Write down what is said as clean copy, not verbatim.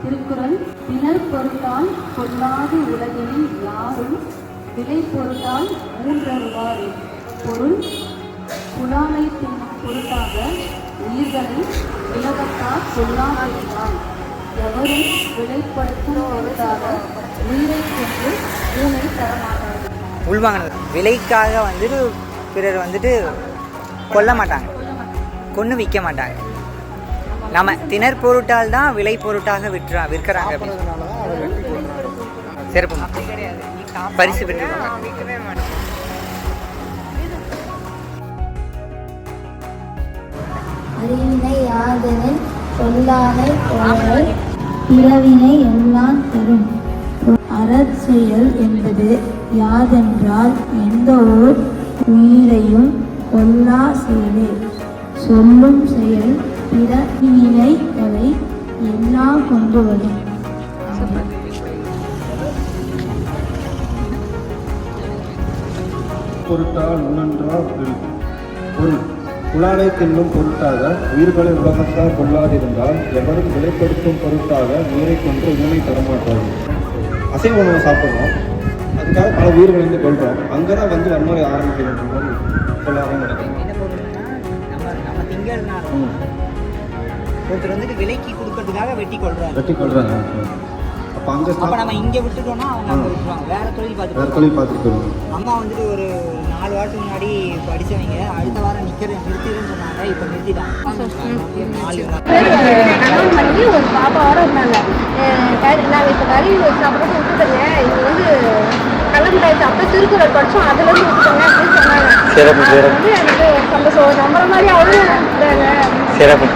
திருக்குறள். திணற் பொருட்டால் கொள்ளாது உலகினில் யாரும் விலை பொருட்டால் மூன்றருவாரே. பொருள்: புலாலை தின்னும் பொருட்டாக உயிர்களை உலகத்தார் கொள்ளாதிருந்தால் எவரும் விலைப்படுத்தும் பொருட்டாக உயிரை கொண்டு ஊனை தரமாட்டார்கள். உள்வாங்கினது விலைக்காக வந்துட்டு பிறர் வந்துட்டு கொல்ல மாட்டாங்க, கொன்று விற்க மாட்டாங்க. நம்ம திணற் பொருட்டால் தான் விலை பொருட்டாக விற்கிறாங்க. சிறப்பு பரிசு பெற்று அறிவினை யாதெனில் சொல்லாமை போலை பிறவினை எல்லாம் தரும். அறச்செயல் என்பது யாதென்றால் எந்த ஓர் உயிரையும் கொல்லா செயலே. சொல்லும் செயல் பிறவினைகளை எல்லாம் கொண்டு வரும். பொருட்டால் உணன்றா பொருள்: புலாலை தின்னும் பொருட்டாக உயிர்களை உலகத்தால் கொள்ளாதிருந்தால் எவரும் விலைப்படுத்தும் பொருட்டாக உயிரை கொண்டு ஊனை தரமாட்டார்கள். அசைவ உணவு சாப்பிட்றோம், அதுக்காக பல உயிர்களை வந்து கொள்கிறோம். அங்கே தான் வந்து வன்முறை ஆரம்பிக்கிற மாதிரி சொல்லாமல் நடக்கும். ஒருத்தர் வந்துட்டு விலைக்கு கொடுக்கறதுக்காக வெட்டி கொள்றாங்க. அப்போ அங்கே நம்ம இங்கே விட்டுட்டோம்னா அவங்க அங்கே விட்டுருவாங்க, வேற தொழில் பார்த்துட்டு அம்மா வந்துட்டு ஒரு 4 வாரத்துக்கு முன்னாடி படித்தவங்க அடுத்த வாரம் நிறுத்திடுன்னு சொன்னாங்க. இப்போ நிறுத்திட்டாங்க. 4 கல்யாணம் பண்ணி ஒரு பாப்பாவோட இருந்தாங்க. நாங்கள் இப்போ கறி சாப்பிட்றது விட்டுட்டோங்க. இங்கே வந்து கள்ளமிட்டாய் சாப்பிட்டு திருக்குறள் படித்தோம், அதுலேருந்து விட்டுட்டோங்க அப்படின்னு சொன்னாங்க. சிறப்பு. வந்து எனக்கு சந்தோஷம். நம்புற மாதிரி அவரும் சிறப்பு.